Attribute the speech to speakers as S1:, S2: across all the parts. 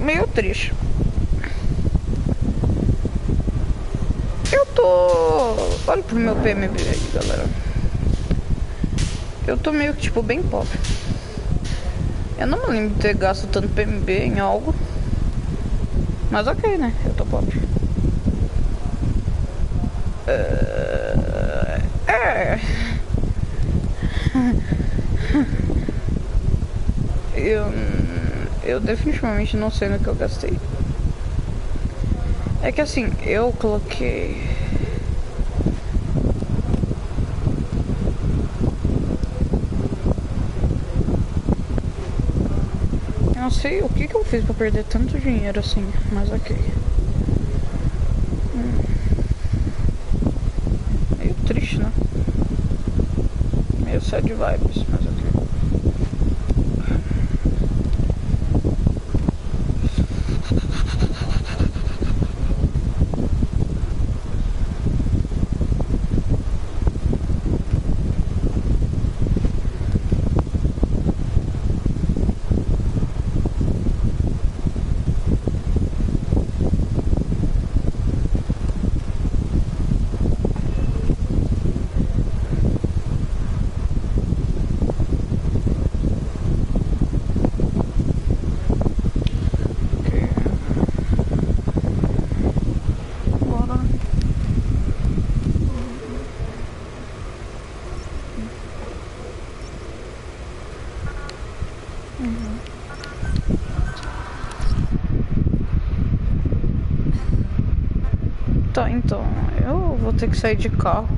S1: meio triste. Eu tô... Olha pro meu PMB aí, galera. Eu tô meio que, tipo, bem pobre. Eu não me lembro de ter gasto tanto PMB em algo. Mas ok, né? Eu tô pobre. Eu definitivamente não sei no que eu gastei. É que assim, eu coloquei... Eu não sei o que eu fiz pra perder tanto dinheiro assim, mas ok. Meio triste, né? Meio sad vibes, mas ok. Tá, então, eu vou ter que sair de carro.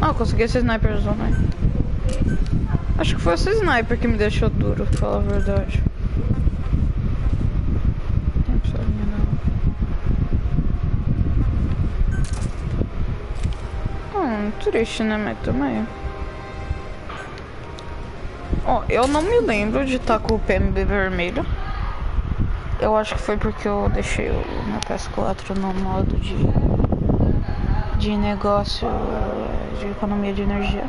S1: Ah, eu consegui esse sniper zona aí. Acho que foi esse sniper que me deixou duro, pra falar a verdade. Tem pessoinha não. Triste, né? Mas também. Ó, eu não me lembro de estar com o PMB vermelho. Eu acho que foi porque eu deixei o meu PS4 no modo de negócio de economia de energia.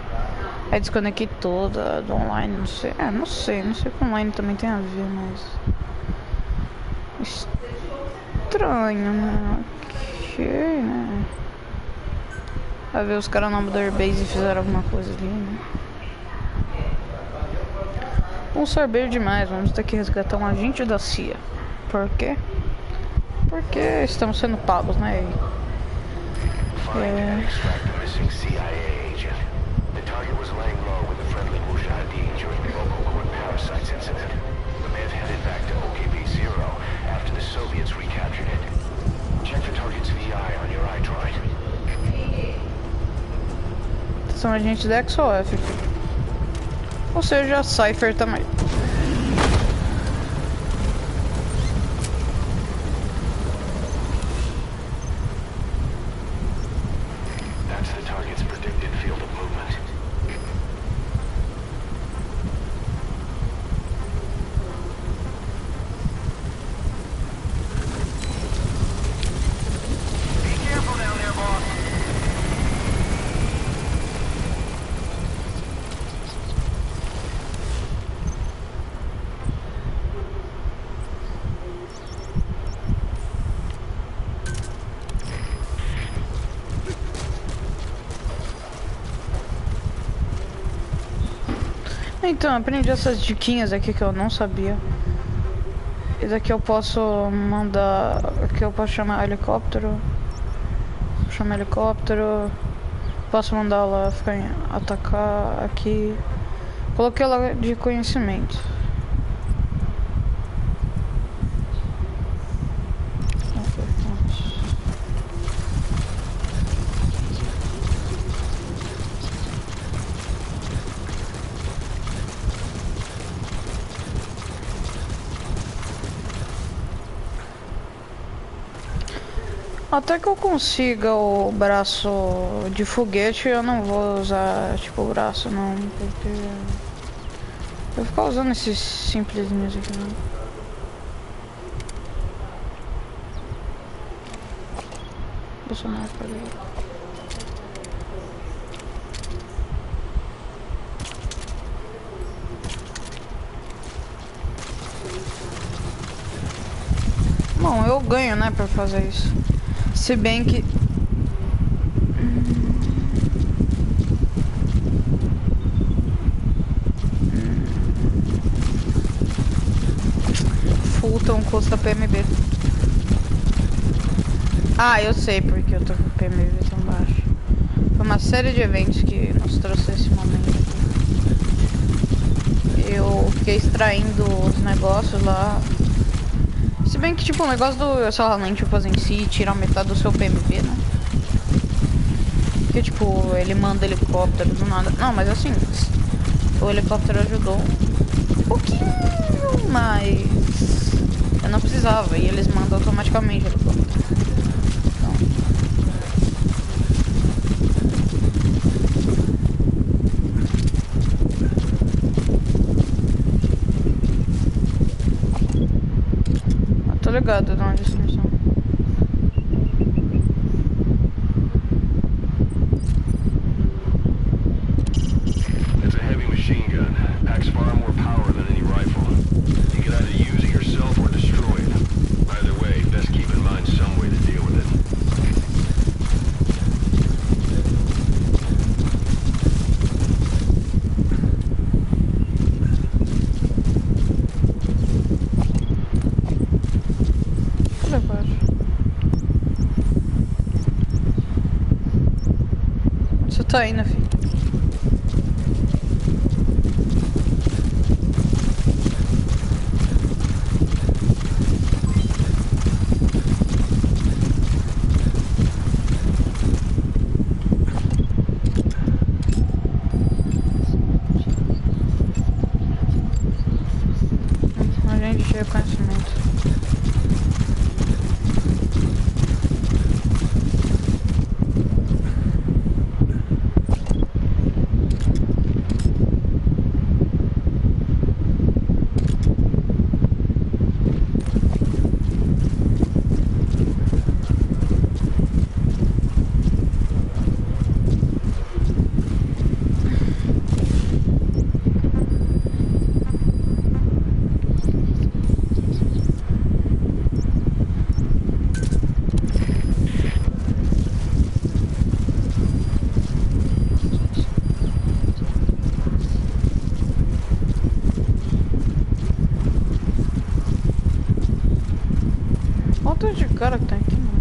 S1: Aí desconectei toda do online, não sei. Não sei se online também tem a ver, mas... Estranho, né? Ok, né? Vai ver os caras no Mother Base e fizeram alguma coisa ali, né? Um sorbeiro demais, vamos ter que resgatar um agente da CIA. Por quê? Porque estamos sendo pagos, né? São agentes da XOF. Ou seja, a Cypher também. Então, aprendi essas diquinhas aqui que eu não sabia. E daqui eu posso mandar... Aqui eu posso chamar helicóptero. Chamar helicóptero. Posso mandar ela ficar atacar aqui. Coloquei ela de conhecimento. Até que eu consiga o braço de foguete, eu não vou usar, tipo, o braço não, porque... Eu vou ficar usando esses simplesinhos aqui, não. Bolsonaro, cadê? eu ganho, né, pra fazer isso. Se bem que... Fulton custa PMB. Ah, eu sei porque eu tô com o PMB tão baixo. Foi uma série de eventos que nos trouxe esse momento. Eu fiquei extraindo os negócios lá. Se bem que, tipo, o negócio do Salamente fazer em si tirar metade do seu PMB, né? Porque, tipo, ele manda helicóptero do nada. Não, mas assim, o helicóptero ajudou um pouquinho, mas eu não precisava. E eles mandam automaticamente o helicóptero. Então, tô ligado na descrição.
S2: It's a heavy machine gun. Packs far more power than any rifle. You can either use it yourself or destroy it. Either way, best keep in mind some way to deal with it.
S1: Você tá indo, filho? A gente tinha conhecimento. Olha o tanto de cara que tá aqui, mano.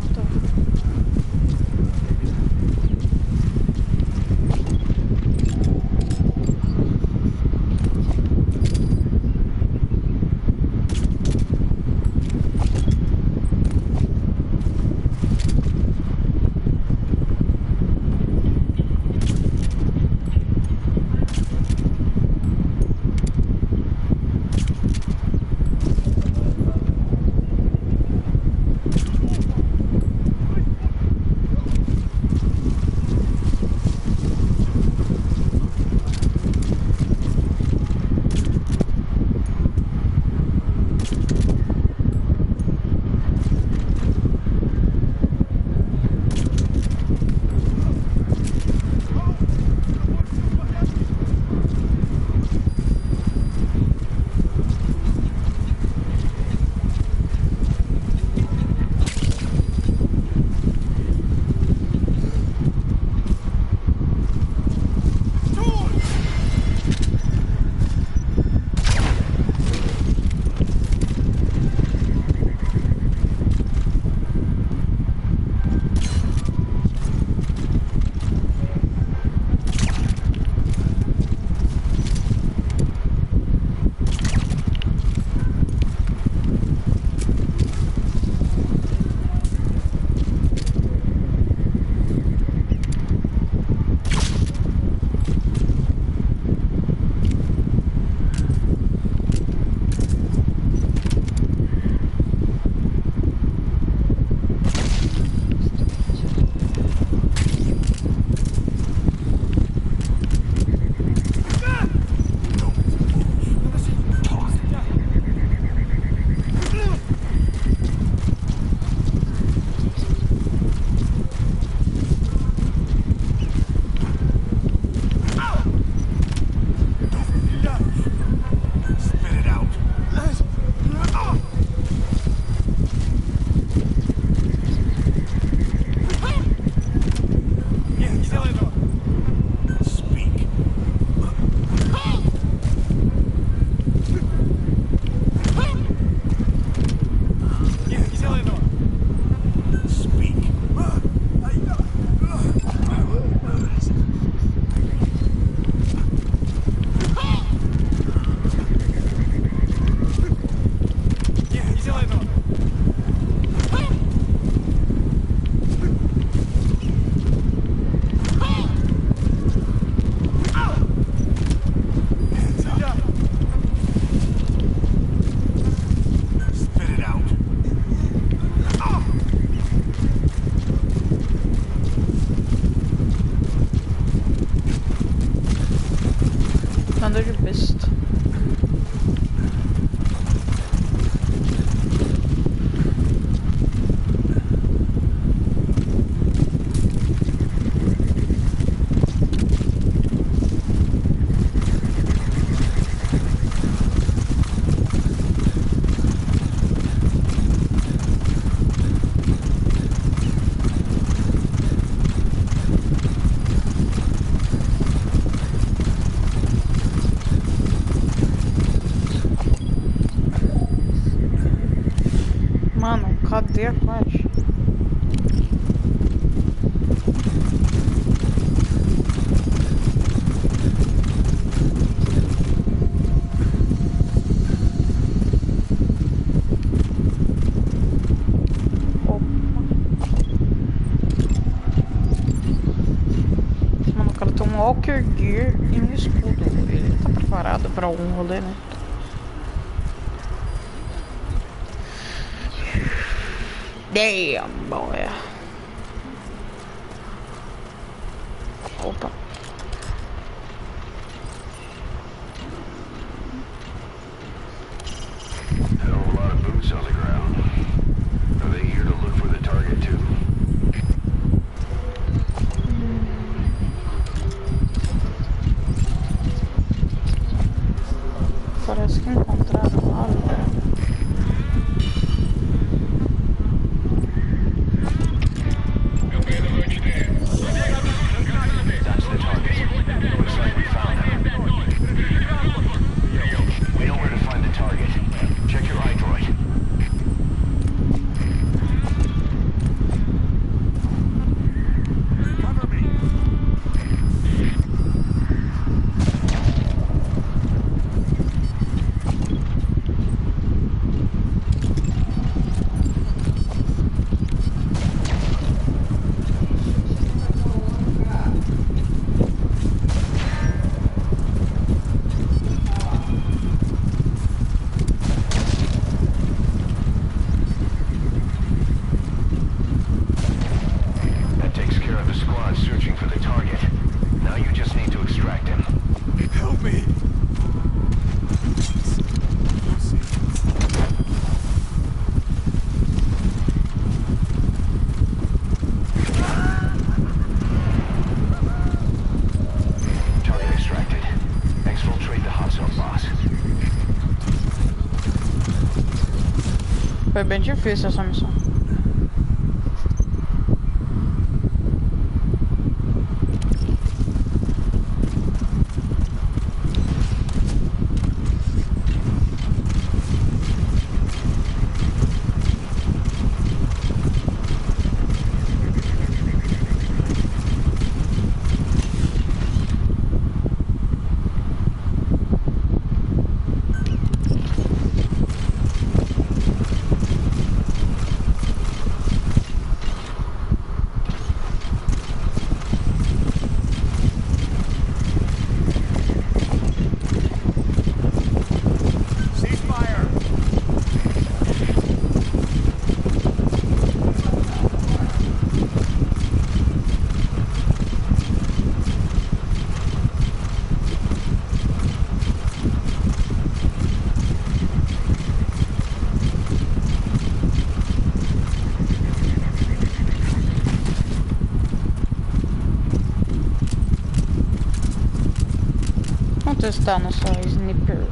S1: Nada de besta. Mano, cadê a caixa? Mano, o cara tem um Walker Gear e um escudo. Ele tá preparado pra algum rolê, né? Damn, boy. Opa.
S2: Hell of a lot of boots on the ground. Are they here to look for the target too?
S1: Parece que encontraram algo.
S2: That's the target. Looks like we found him. We know where to find the target. Check your iDroid. Cover me. That takes care of the squad searching for the target. Now you just need to extract him. Help me! Target extracted. Exfiltrate the hot zone, boss.
S1: Foi bem difícil essa missão. Vamos testar nossa sniper.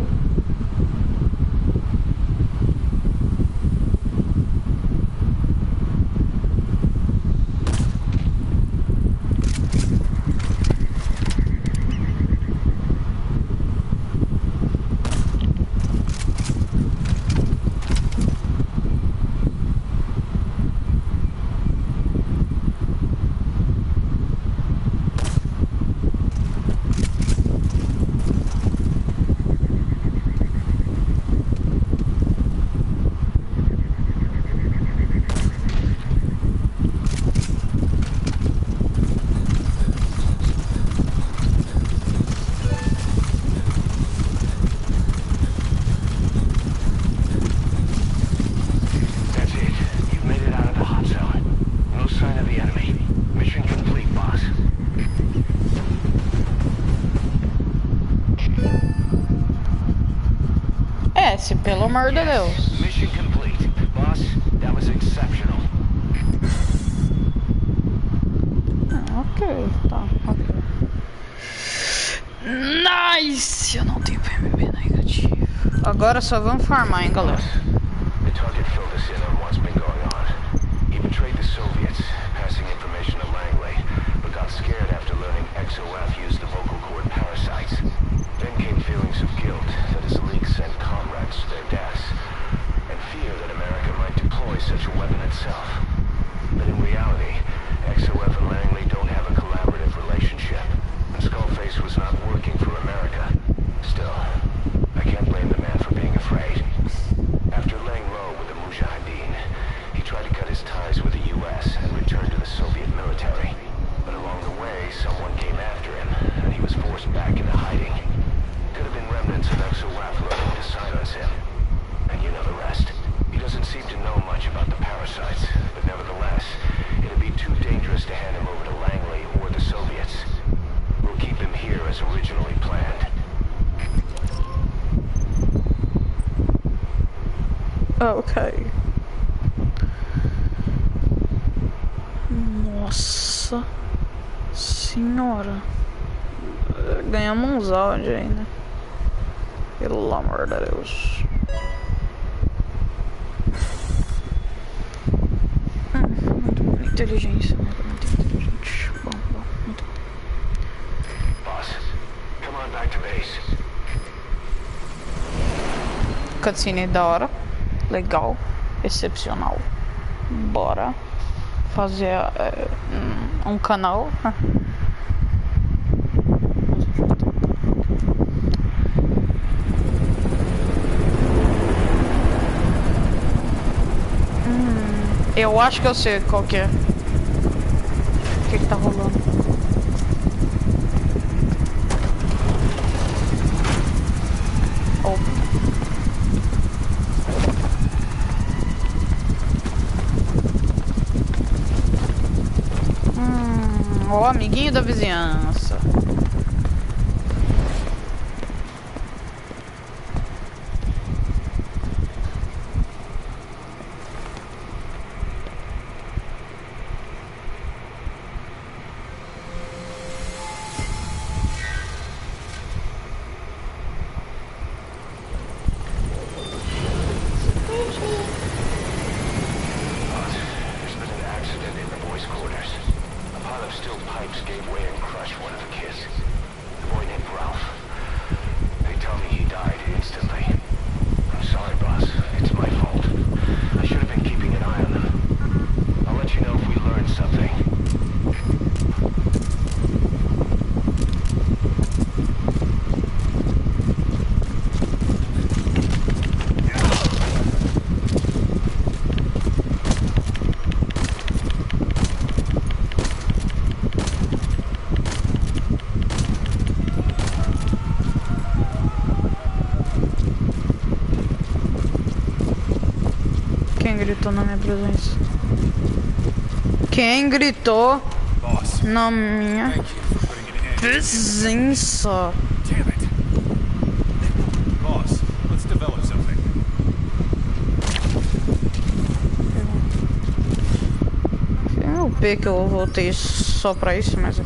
S1: desce, pelo amor de Deus.
S2: Mission complete. Boss, that was exceptional.
S1: Ok, tá, ok. Nice! Eu não tenho PMB negativo. Agora só vamos farmar, hein, galera.
S2: The target filled us in on what's been going on. He betrayed the Soviets, passing information to Langley, but got scared after learning XOF used the vocal cord parasites. Then came feelings of guilt that his leak sent comrades to their deaths, and fear that America might deploy such a weapon itself. But in reality, XOF and Langley don't have a collaborative relationship, and Skullface was not working for America. Still, I can't blame the man for being afraid. After laying low with the Mujahideen, he tried to cut his ties with the U.S. and return to the Soviet military. But along the way, someone came after him, and he was forced back into hiding. Could have been remnants of XOF learning to silence him. And you know the rest. He doesn't seem to know much about the parasites, but nevertheless, it'd be too dangerous to hand him over to Langley or the Soviets. We'll keep him here as originally planned.
S1: Ok. Nossa senhora. Ganhamos uns áudios aí, né? Pelo amor de Deus. Muito inteligência, né? Muito inteligente. Bom, muito bom.
S2: Boss, come on back to base.
S1: Cutscene da hora. Legal. Excepcional. Bora fazer um canal. Eu acho que eu sei qual que é. O que tá rolando? O amiguinho da vizinhança. Quem gritou na minha presença? Quem gritou na minha presença? É o P que eu voltei só pra isso, mas...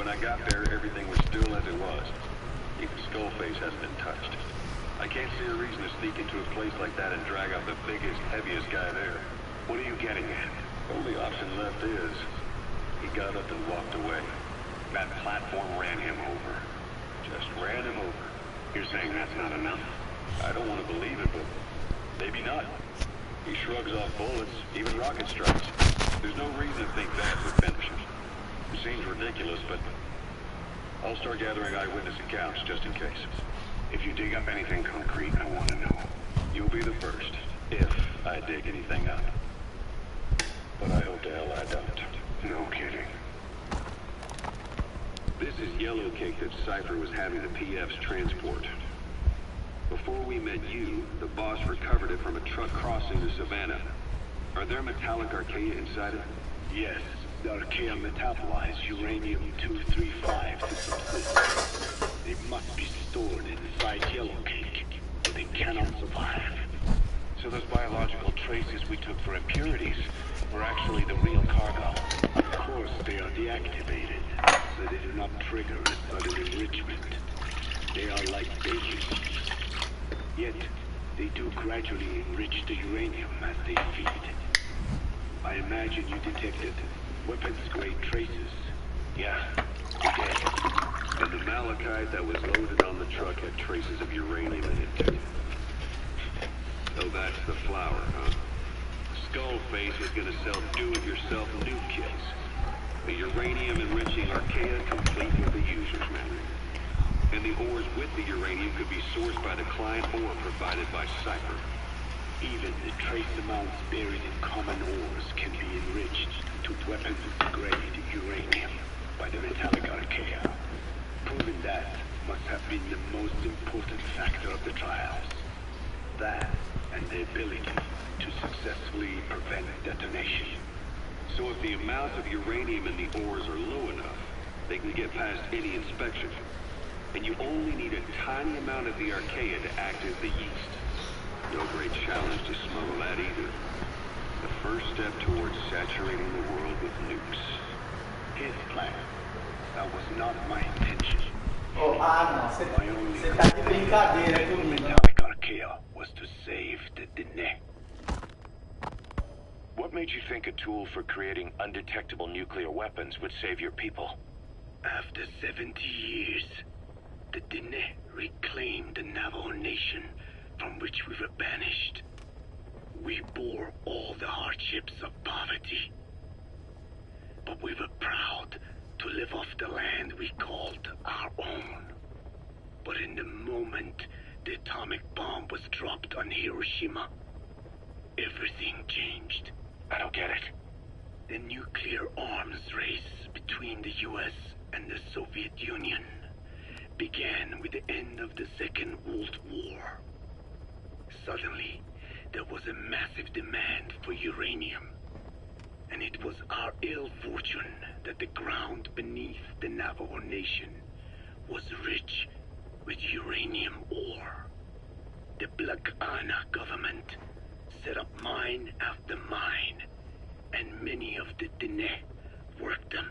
S3: When I got there, everything was still as it was. Even Skullface hasn't been touched. I can't see a reason to sneak into a place like that and drag out the biggest, heaviest guy there.
S4: What are you getting at?
S3: Only option left is, he got up and walked away.
S4: That platform ran him over.
S3: Just ran him over.
S4: You're saying that's not enough?
S3: I don't want to believe it, but maybe not. He shrugs off bullets, even rocket strikes. There's no reason to think that would finish him. It seems ridiculous, but I'll start gathering eyewitness accounts just in case.
S4: If you dig up anything concrete, I want to know.
S3: You'll be the first, if I dig anything up. But I hope to hell I don't.
S4: No kidding.
S3: This is yellow cake that Cypher was having the PF's transport. Before we met you, the boss recovered it from a truck crossing the Savannah. Are there metallic archaea inside it?
S4: Yes, the archaea metabolize uranium-235 to subsist. They must be stored inside yellow cake, or they cannot survive. So those biological traces we took for impurities were actually the real cargo. Of course, they are deactivated, so they do not trigger a sudden enrichment. They are like baking. Yet, they do gradually enrich the uranium as they feed. I imagine you detected weapons-grade traces. Yeah, we did.
S3: And the malachite that was loaded on the truck had traces of uranium in it, too. So that's the flour, huh? Skullface is gonna sell do-it-yourself nuke kits. The uranium-enriching archaea complete with the user's manual. And the ores with the uranium could be sourced by the client or provided by Cypher.
S4: Even the trace amounts buried in common ores can be enriched to weapons-grade uranium by the metallic archaea. Proving that must have been the most important factor of the trials. That and the ability to successfully prevent detonation.
S3: So if the amounts of uranium in the ores are low enough, they can get past any inspection. And you only need a tiny amount of the archaea to act as the yeast. No great challenge to smuggle that either. The first step towards saturating the world with nukes.
S4: His plan. That was not my intention.
S5: Oh, não.
S4: My only
S5: Você tá de brincadeira
S4: goal
S5: comigo.
S4: metallic archaea was to save the Dene.
S2: What made you think a tool for creating undetectable nuclear weapons would save your people?
S4: After 70 years, the Dene reclaimed the Navajo nation from which we were banished. We bore all the hardships of poverty. But we were proud to live off the land we called our own. But in the moment the atomic bomb was dropped on Hiroshima, everything changed.
S2: I don't get it.
S4: The nuclear arms race between the US and the Soviet Union began with the end of the Second World War. Suddenly, there was a massive demand for uranium. And it was our ill fortune that the ground beneath the Navajo Nation was rich with uranium ore. The Black Ana government set up mine after mine, and many of the Dene worked them,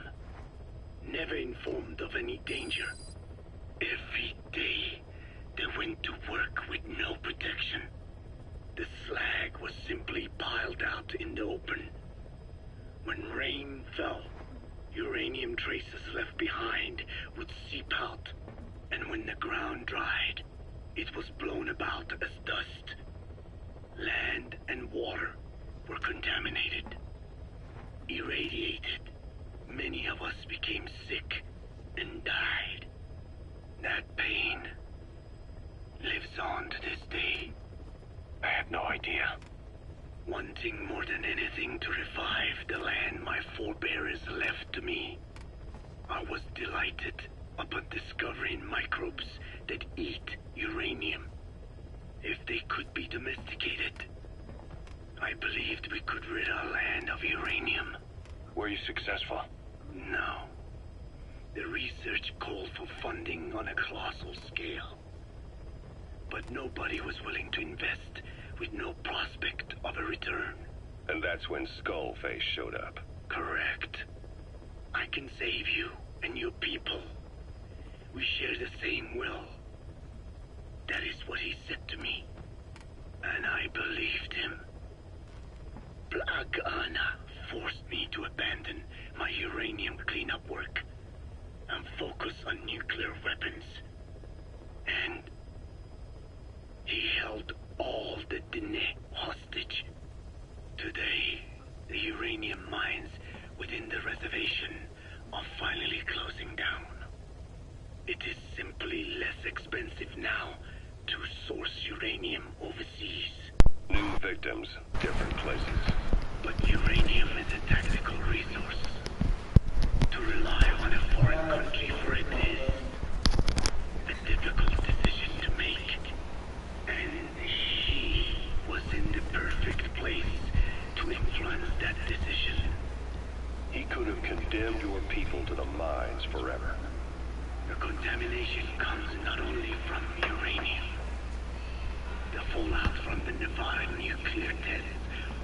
S4: never informed of any danger. Every day, they went to work with no protection. The slag was simply piled out in the open. When rain fell, uranium traces left behind would seep out, and when the ground dried, it was blown about as dust. Land and water were contaminated, irradiated. Many of us became sick and died. That pain lives on to this day.
S2: I had no idea.
S4: Wanting more than anything to revive the land my forebears left to me, I was delighted upon discovering microbes that eat uranium. If they could be domesticated, I believed we could rid our land of uranium.
S2: Were you successful?
S4: No. The research called for funding on a colossal scale. But nobody was willing to invest with no prospect of a return.
S3: And that's when Skullface showed up.
S4: Correct. I can save you and your people. We share the same will. That is what he said to me. And I believed him. Black Anna forced me to abandon my uranium cleanup work and focus on nuclear weapons. And he held all the Dine hostage. Today, the uranium mines within the reservation are finally closing down. It is simply less expensive now to source uranium overseas.
S3: New victims, different places.
S4: But uranium is a tactical resource. To rely on a foreign country for it is a difficult decision to make. And he was in the perfect place to influence that decision.
S3: He could have condemned your people to the mines forever.
S4: The contamination comes not only from uranium. The fallout from the Nevada nuclear tests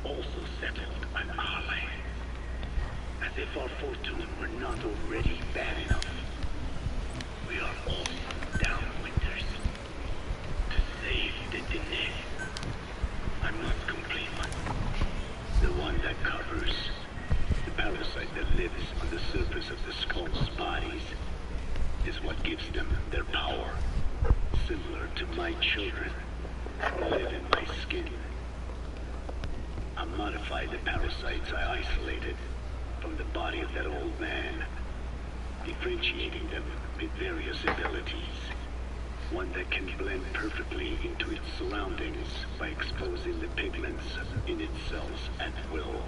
S4: also settled on our land. As if our fortune were not already bad enough. We are all downwinders. To save the Dine, I must complete one. The one that covers the parasite that lives on the surface of the skull's bodies is what gives them their power. Similar to my children who live in my skin. I modified the parasites I isolated from the body of that old man, differentiating them with various abilities. One that can blend perfectly into its surroundings by exposing the pigments in its cells at will.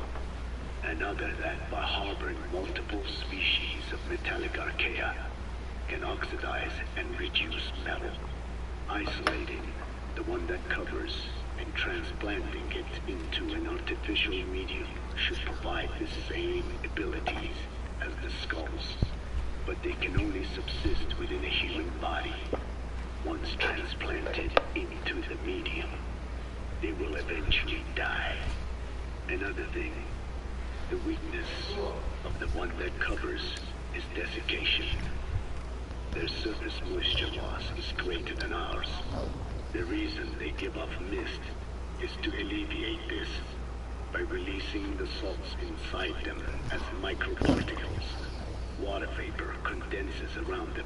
S4: Another that, by harboring multiple species of metallic archaea, can oxidize and reduce metal. Isolating the one that covers and transplanting it into an artificial medium should provide the same abilities as the skulls, but they can only subsist within a human body. Once transplanted into the medium, they will eventually die. Another thing, the weakness of the one that covers is desiccation. Their surface moisture loss is greater than ours. The reason they give off mist is to alleviate this by releasing the salts inside them as microparticles. Water vapor condenses around them,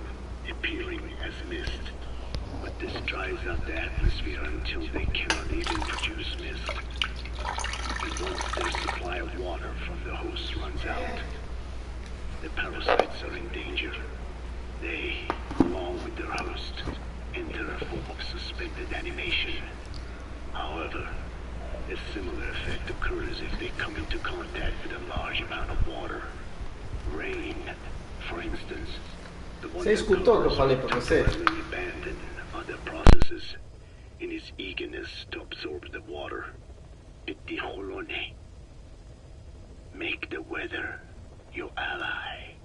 S4: appearing as mist. But this dries out the atmosphere until they cannot even produce mist. And once their supply of water from the host runs out, the parasites are in danger. They, along with their host, enter a form of suspended animation. However, a similar effect occurs if they come into contact with a large amount of water. Rain, for instance. The one
S5: Você escutou o que eu falei pra você?
S4: Abandon other processes in his eagerness to absorb the water. Make the weather your ally.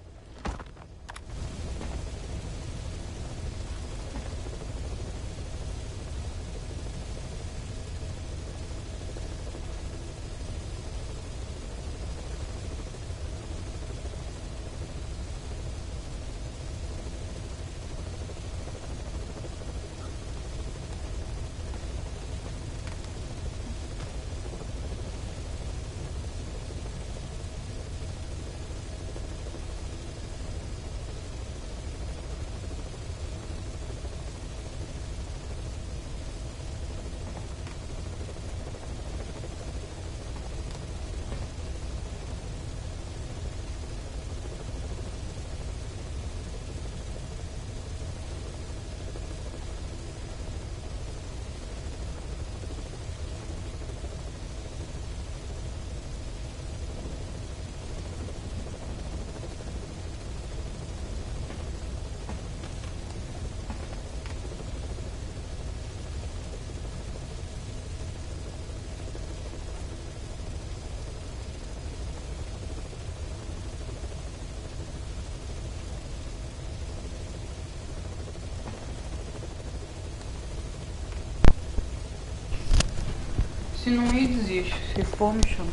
S1: Se não ir, desiste. Se for, me chama.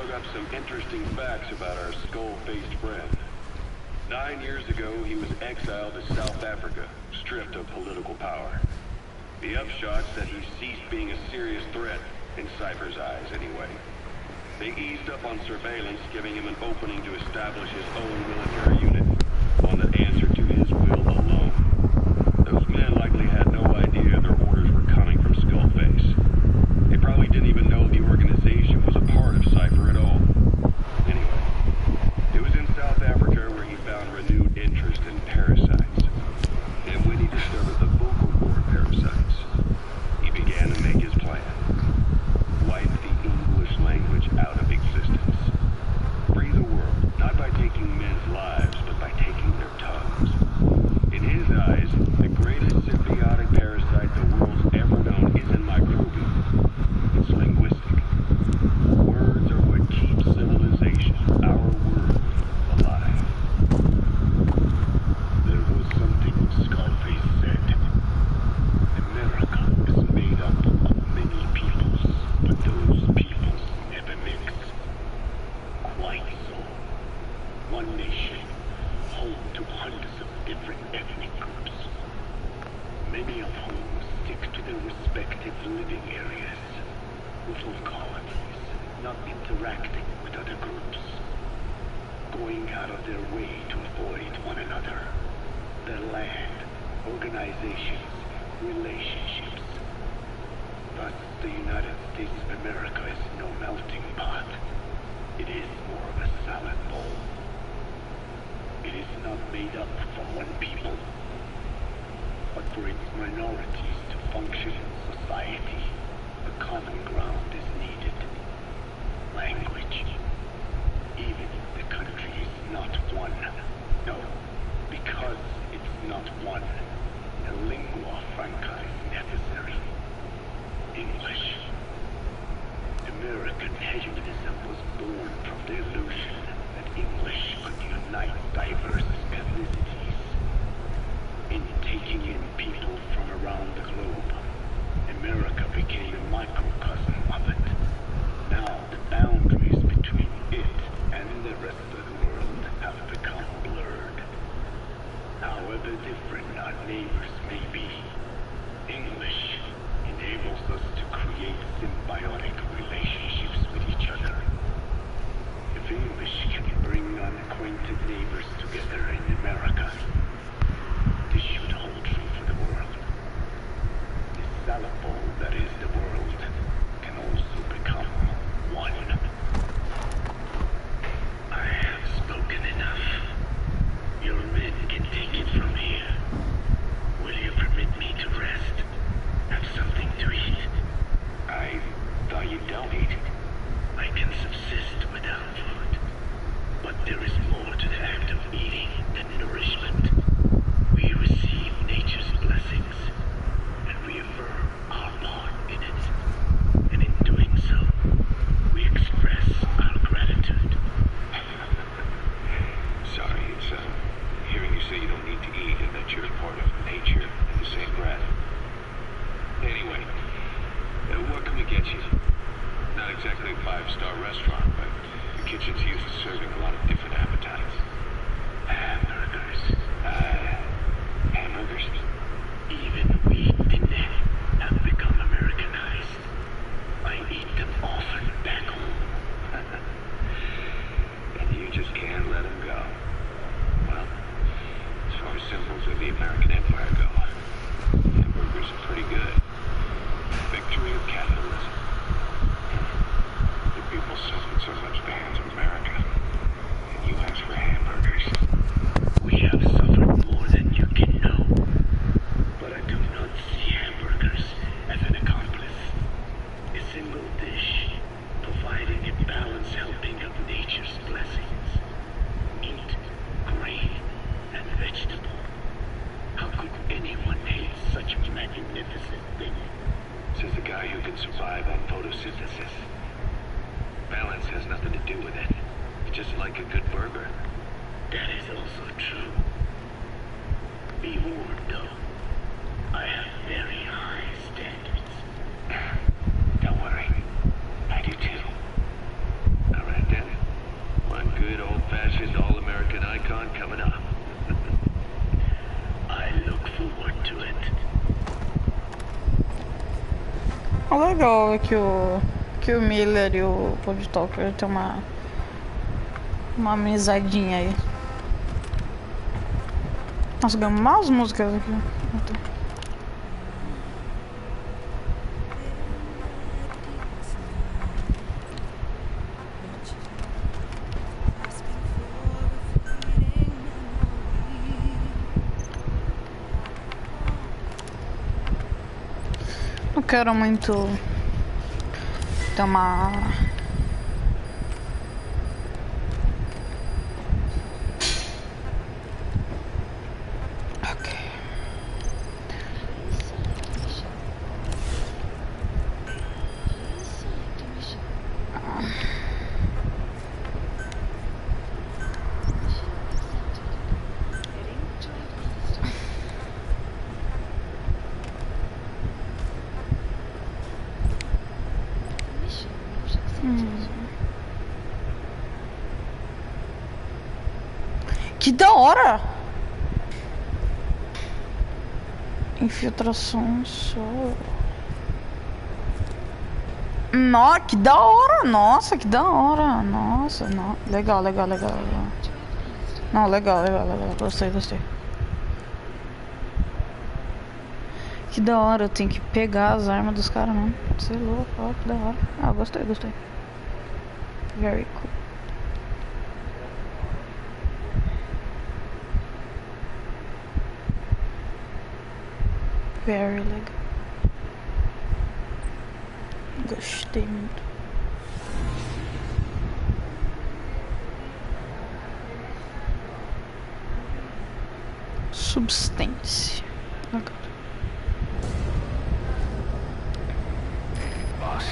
S3: dug up some interesting facts about our skull-faced friend. 9 years ago, he was exiled to South Africa, stripped of political power. The upshot's that he ceased being a serious threat, in Cypher's eyes anyway. They eased up on surveillance, giving him an opening to establish his own military unit, one that answered to his will alone. Those men likely had no idea their orders were coming from Skullface. They probably didn't even know the organization was a part of Cypher at all. Anyway, it was in South Africa where he found renewed interest in parasites. And when he discovered the vocal cord parasites, he began to make his plan. Wipe the English language out of existence. Free the world, not by taking men's lives, but by taking their tongues. In his eyes, the greatest symbiotic parasite the world's ever known isn't microbial. It's linguistic. Words are what keep civilization, our world, alive.
S4: There was something Scarface said. America is made up of many peoples, but those peoples never mix. Quite so. One nation, home to hundreds of different ethnic groups, many of whom stick to their respective living areas, little colonies, not interacting with other groups, going out of their way to avoid one another, their land, organizations, relationships. Thus, the United States of America is no melting pot. It is more of a salad bowl. It is not made up from one people, but for its minorities to function in society, a common ground is needed. Language. Even if the country is not one. No, because it's not one. A lingua franca is necessary. English. American hegemonism was born from the illusion that English could unite diverse ethnicities. In taking in people from around the globe, America became a microcosm of it. Now the boundaries between it and the rest of the world have become blurred. However different our neighbors may be, English enables us to create symbiotic relationships with each other. If English can bring unacquainted neighbors together in America, this should hold true for the world. This salad bowl that is the world can also become one. I have spoken enough. Your men can take it from here. Will you permit me to rest? Have something to eat?
S3: I thought you don't eat.
S4: I can subsist without food. But there is more to the act of eating than nourishment. We receive nature's blessings, and we affirm our part in it. And in doing so, we express our gratitude.
S3: Sorry, it's hearing you say you don't need to eat and that you're part of nature in the same breath. Anyway, what can we get you? Not exactly a 5-star restaurant, but the kitchen's used to serving a lot of different appetites.
S4: Hamburgers.
S3: Hamburgers?
S4: Even wheat and egg have become Americanized. I eat them often back home.
S3: And you just can't let them go. Well, as far as symbols of the American Empire go, hamburgers are pretty good. Victory of capitalism. The people suffered so much at the hands of America. And you ask for hamburgers.
S4: We have suffered more than you can know. But I do not see hamburgers as an accomplice. A single dish, providing a balanced helping of nature's blessings. Meat, grain, and vegetable. How could anyone hate such a magnificent thing?
S3: Says the guy who can survive on photosynthesis. Balance has nothing to do with it. It's just like a good burger.
S4: That is also true. Be warned, though. I have very high standards.
S3: Don't worry. I do too. All right.
S1: O legal é que o Miller e o Podtalker tem uma amizadinha aí. Nossa, ganhamos mais músicas aqui. Não quero muito ter uma... Ok. Que da hora! Infiltração só. Nossa, que da hora! Nossa, que da hora! Nossa, não. Legal, legal, legal, legal. Não, legal, legal, legal. Gostei, gostei. Que da hora, eu tenho que pegar as armas dos caras, mano. Você é louco, ó, que da hora. Ah, gostei, gostei. Very cool. Very legal. Gostei muito. Substance. Legal.
S2: Boss,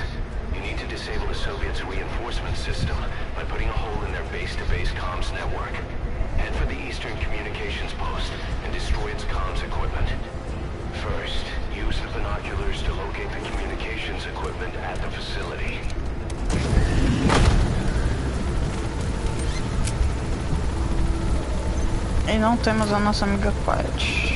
S2: you need to disable the Soviets' reinforcement system by putting a hole in their base-to-base comms network. Head for the Eastern Communications Post and destroy its comms equipment. First, use the binoculars to locate the communications equipment at the facility.
S1: E não temos a nossa amiga Quiet.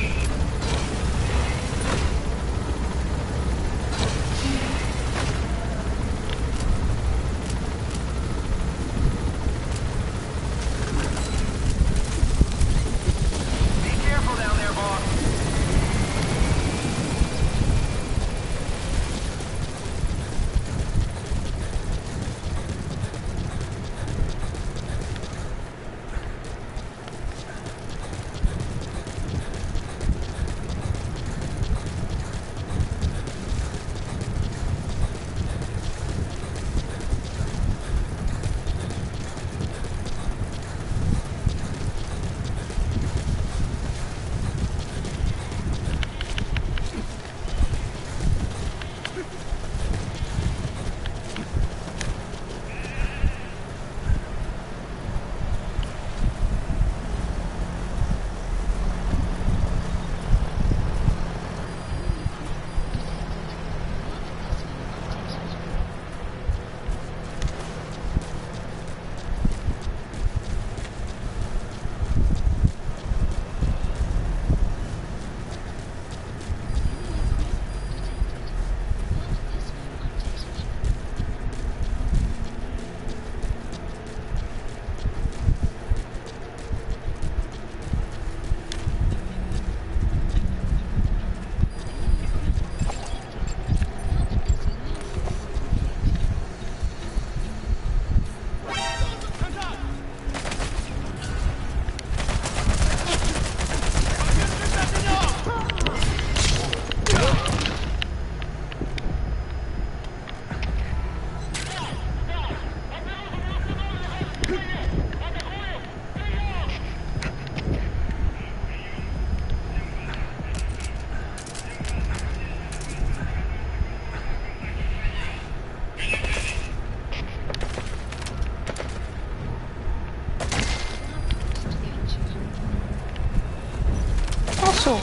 S1: Passou.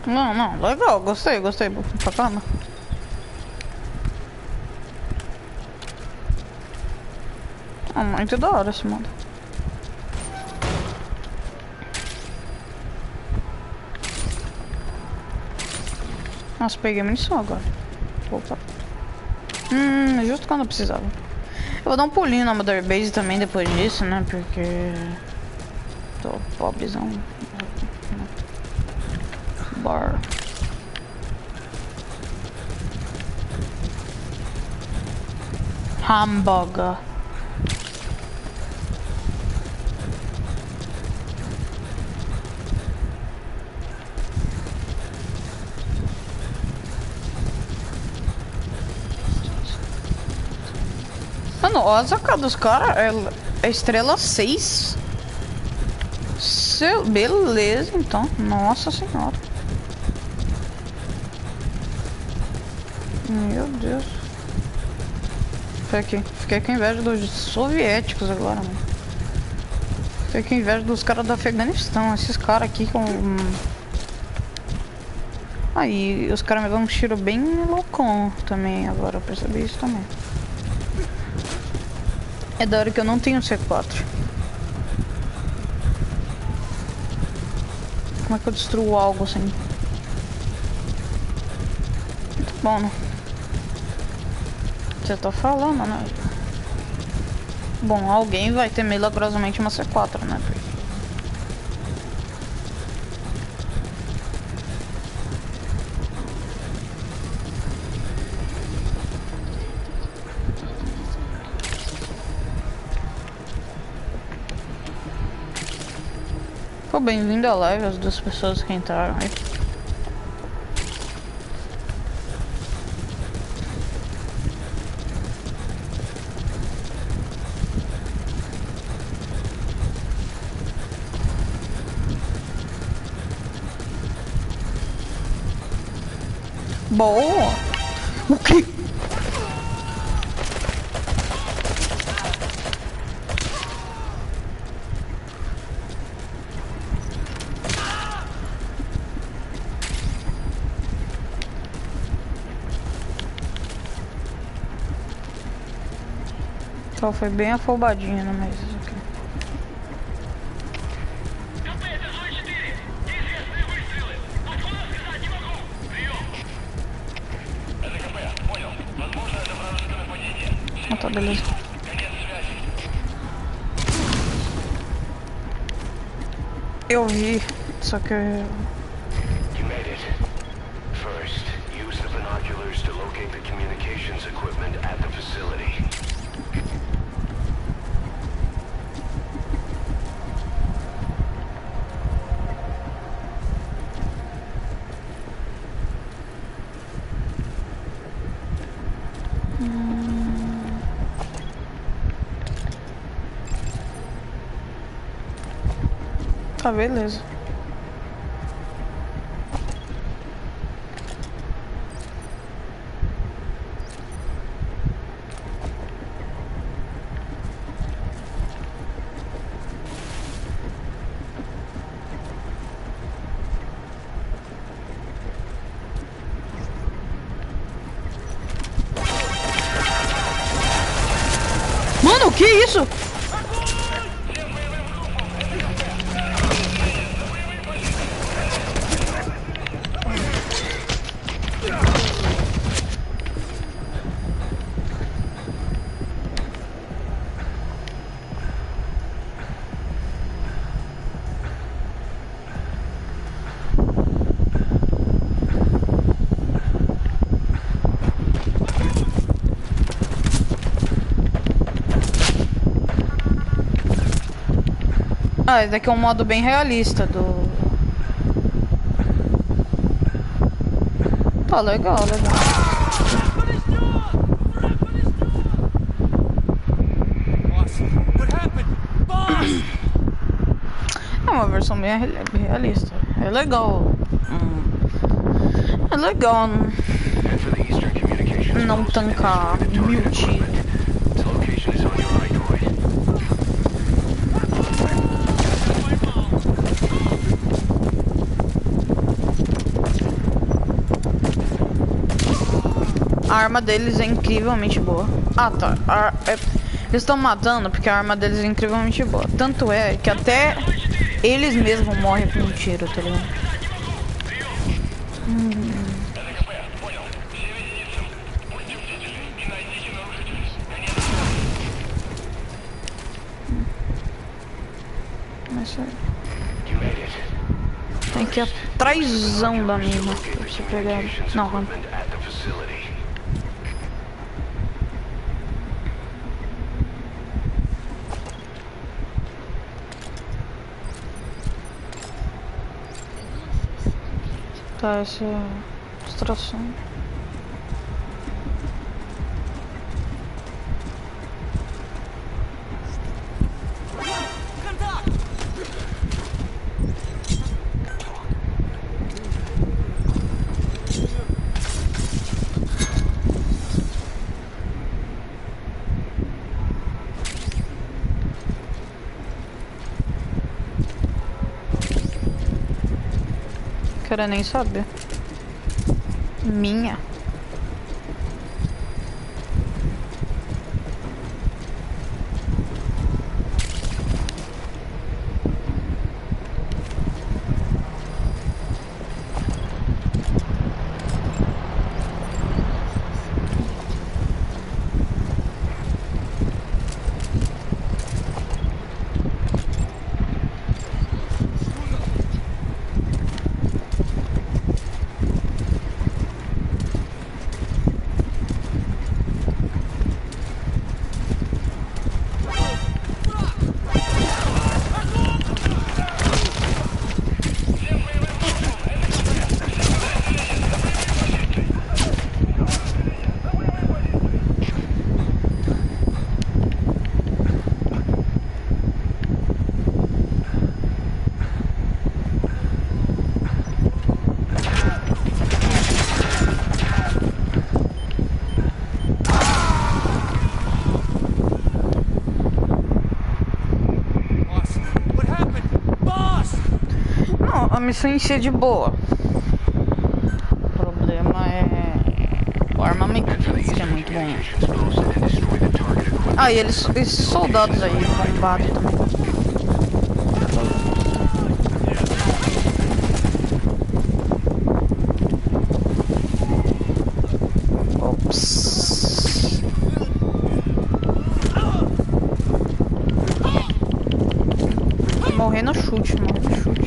S1: Não, não, legal, gostei, gostei, bacana. Muito da hora esse modo. Nossa, peguei munição agora. Opa. Justo quando eu precisava. Eu vou dar um pulinho na Mother Base também depois disso, né? Porque... tô pobrezão. Bar. Hambúrguer. Mano, ó, a sacada dos caras é estrela 6. Beleza, então. Nossa senhora. Meu Deus. Fiquei com inveja dos soviéticos agora, mano. Fiquei com inveja dos caras do Afeganistão. Esses caras aqui com... Aí, os caras me dão um tiro bem loucão também agora. Eu percebi isso também. É da hora que eu não tenho C4. Como é que eu destruo algo assim? Muito bom, né? Você tá falando, né? Bom, alguém vai ter milagrosamente uma C4, né? Pô, bem-vindo à live, as duas pessoas que entraram aí. Boa! O quê? Só foi bem afobadinha, né? Mas ok. Ah, tá, beleza. Eu vi, só que...
S2: You made it. First, use the binoculars to locate the communications equipment at the facility.
S1: Tá, beleza. Mano, que isso? Ah, esse daqui é um modo bem realista do... Tá, legal, legal. É uma versão bem realista. É legal. É legal não tancar 1000 tiros. A arma deles é incrivelmente boa. Ah, tá. Eles estão matando porque a arma deles é incrivelmente boa. Tanto é que até eles mesmos morrem com um tiro, tá ligado?
S2: You made it.
S1: Tem que ir atrásão da mina pra você pegar. Não, vamos.
S2: At the facility.
S1: Tá, essa é a extração. Quero nem saber. Minha. A missão em si é de boa. O problema é o armamento deles, que é muito bom. Ah, e esses soldados aí bombados também. Ops. Morrer no chute, morrer no chute.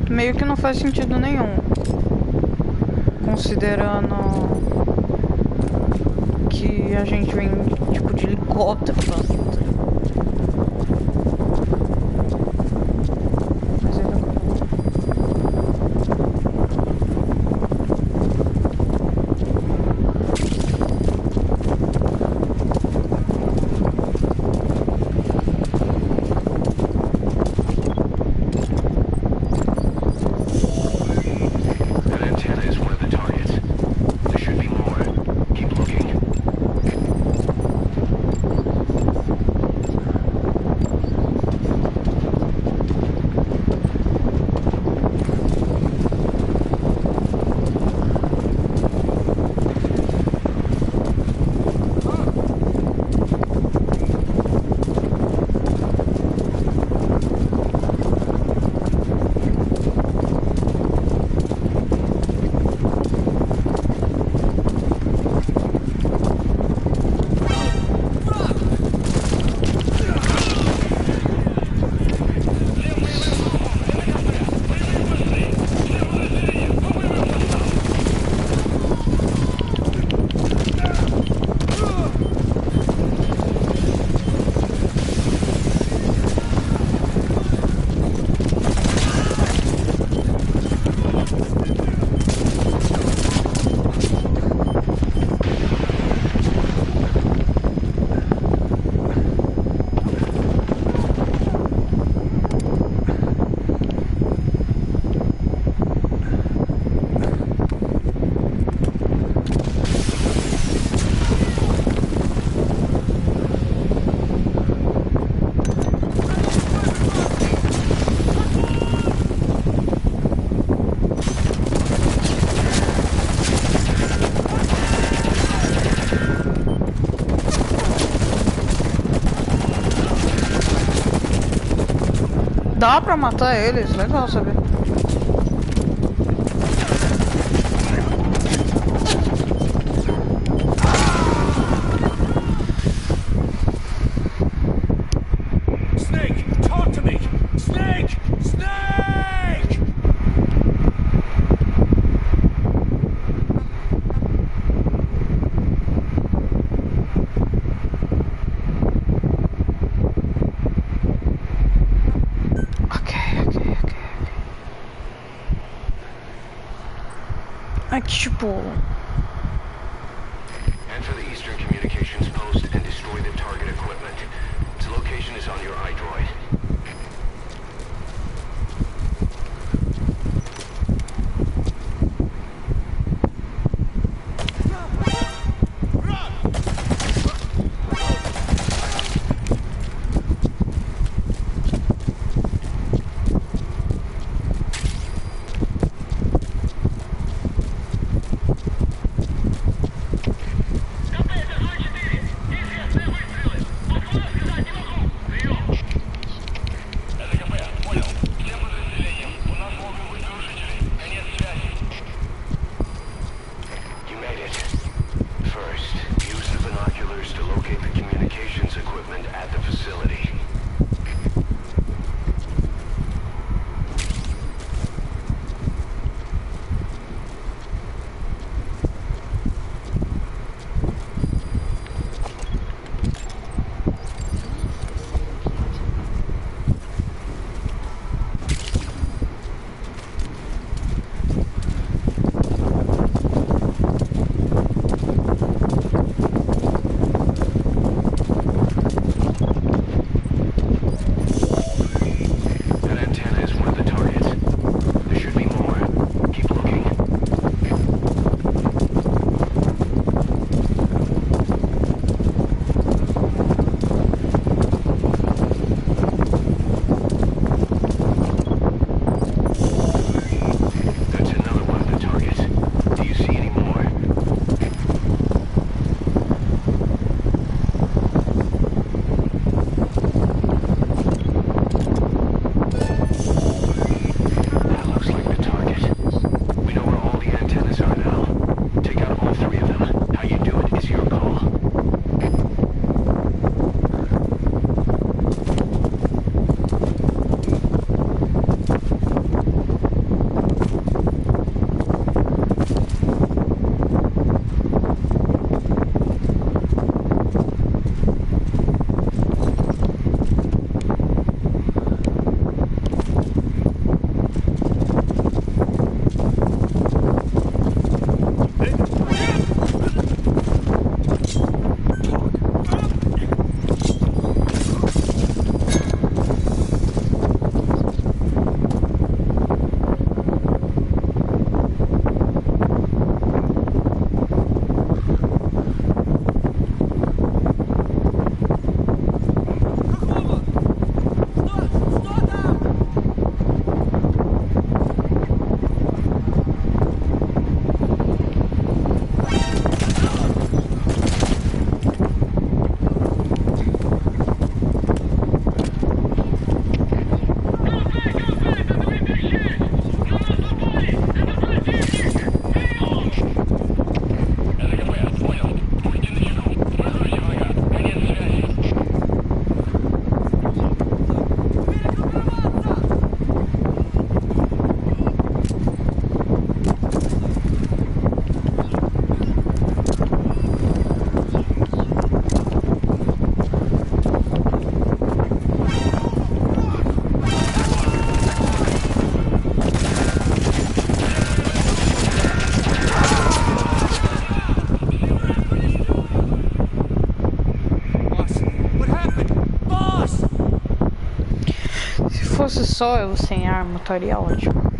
S1: Meio que não faz sentido nenhum, considerando que a gente vem tipo de helicóptero pra luta. Mas ele acabou. Dá pra matar eles, legal saber.
S6: Snake, talk to me! Snake! Snake!
S1: Ok. É que tipo.
S2: Enter the Eastern Communications Post and destroy the target equipment. Its location is on your iDroid. You made it. First, use the binoculars to locate the communications equipment at the facility. That antenna is one of the targets. There should be more. Keep looking. That's another one of the targets. Do you see any more? That looks like the target. We know where all the antennas are now. Take out all three of them. How you do it is your call.
S1: Se fosse só eu sem arma, estaria ótimo.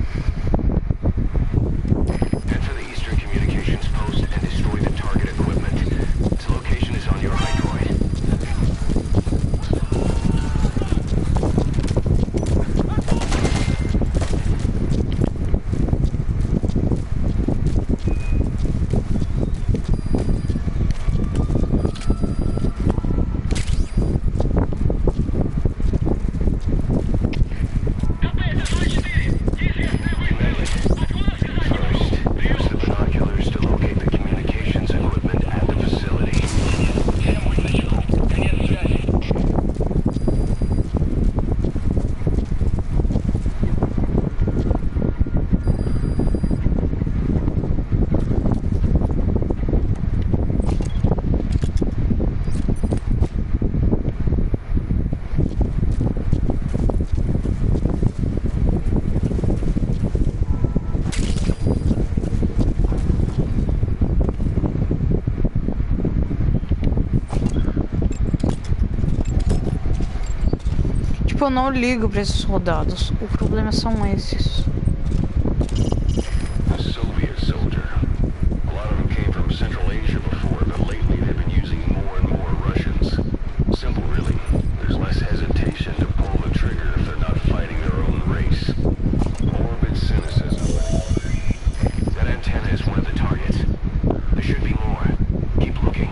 S2: Enter the Eastern Communications Post and destroy the target equipment. Its location is on your iDroid.
S1: Tipo, eu não ligo pra esses soldados. O problema são esses.
S2: A Soviet soldier. A lot of them came from Central Asia before, but lately they've been using more and more Russians. Simple, really. There's less hesitation to pull the trigger if they're not fighting their own race. Morbid cynicism. That antenna is one of the targets. There should be more. Keep looking.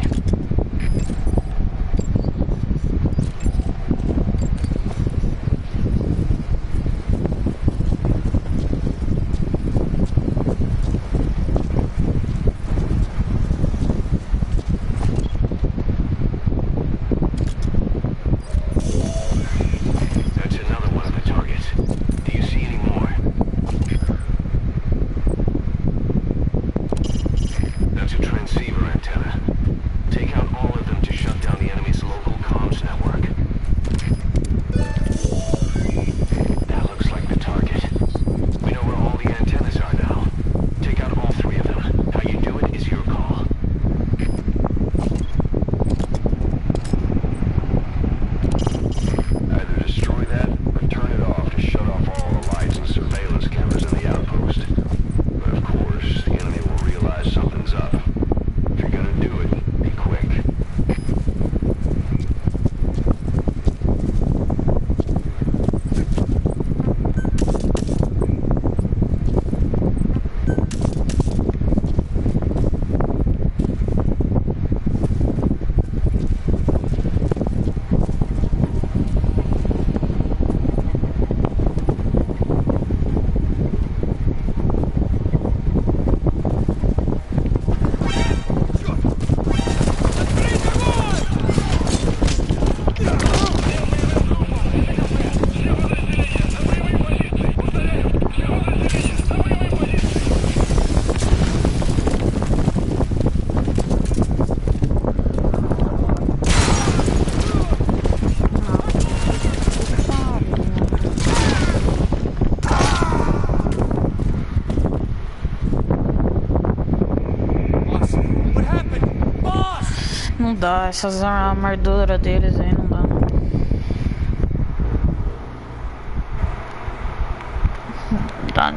S2: That's another one of the targets. Do you see any more? That's a transceiver antenna. Take out all of them to shut down the enemy's local comms network. That looks like the target. We know where all the antennas are now. Take out all three of them. How you do it is your call. Either destroy that or turn it off to shut off all the lights and surveillance cameras in the outpost. But of course, the enemy will realize something's up. If you're gonna do it, be quick.
S6: Boss! What happened? Boss!
S1: Não dá, essas armaduras deles aí não